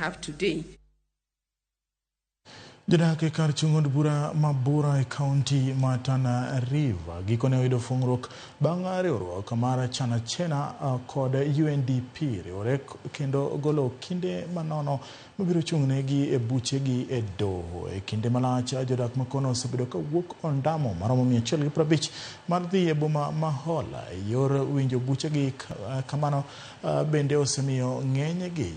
have today. Jodak kar chungod bura mabura e county Tana River gikone oyudo fungrok bang' riwruok mar chana chena kod UNDP riwore kendo golo kinde manono mabiro chung'negi e buchegi e doho. E kinde malach jodak makono osebedo ka wuok ondamo maromo 150 mar dhi e boma ma Hola e yor winjo buchegi. Kamano bende osemiyo ng'enygi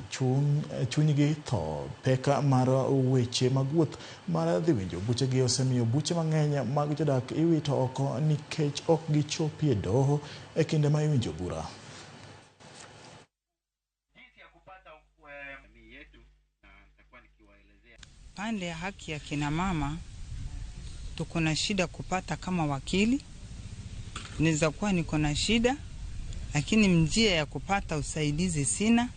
chunygi tho. Peka mar weche mag wuoth mar dhi winjo buchegi osemiyo buche mang'eny mag jodak iwito oko nikech ok gichopi e doho e kinde ma iwinjo bura. Pande ya haki ya kina mama tuko na shida kupata kama wakili. Niweza kuwa niko na shida, lakini njia ya kupata usaidizi sina.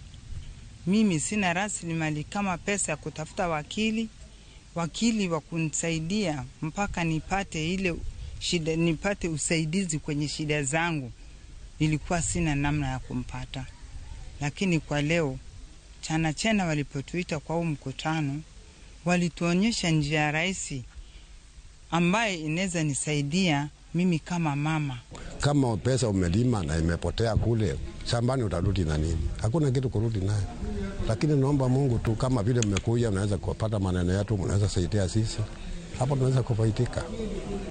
Mimi sina rasilimali kama pesa ya kutafuta wakili wa kunisaidia mpaka nipate ile shida, nipate usaidizi kwenye shida zangu. Nilikuwa sina namna ya kumpata. Lakini kwa leo chana walipotuita kwa huu mkutano, walituonyesha njia rahisi ambaye inaweza nisaidia mimi kama mama. Kama pesa umelima na imepotea kule shambani, utarudi na nini? Hakuna kitu kurudi naye. Lakini naomba Mungu tu, kama vile mmekuja unaweza kupata maneno yetu, mnaweza saidia sisi. Hapo tunaweza kufaitika.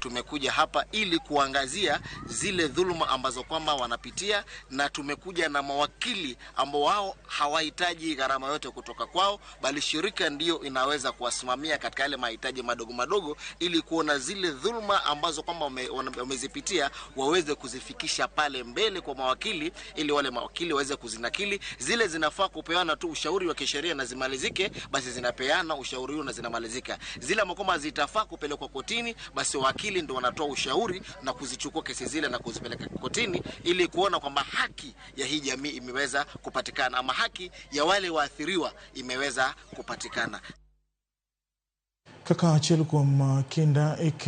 Tumekuja hapa ili kuangazia zile dhuluma ambazo kwamba wanapitia, na tumekuja na mawakili ambao wao hawahitaji gharama yote kutoka kwao, bali shirika ndio inaweza kuwasimamia katika yale mahitaji madogo madogo, ili kuona zile dhuluma ambazo kwamba wamezipitia waweze kuzifikisha pale mbele kwa mawakili, ili wale mawakili waweze kuzinakili. Zile zinafaa kupeana tu ushauri wa kisheria na zimalizike, basi zinapeana ushauri huo na zinamalizika. Zile ambao zitafaa kupelekwa kotini, basi wakili ndio wanatoa ushauri na kuzichukua kesi zile na kuzipeleka kotini, ili kuona kwamba haki ya hii jamii imeweza kupatikana, ama haki ya wale waathiriwa imeweza kupatikana. Kaka achiel kuom kinda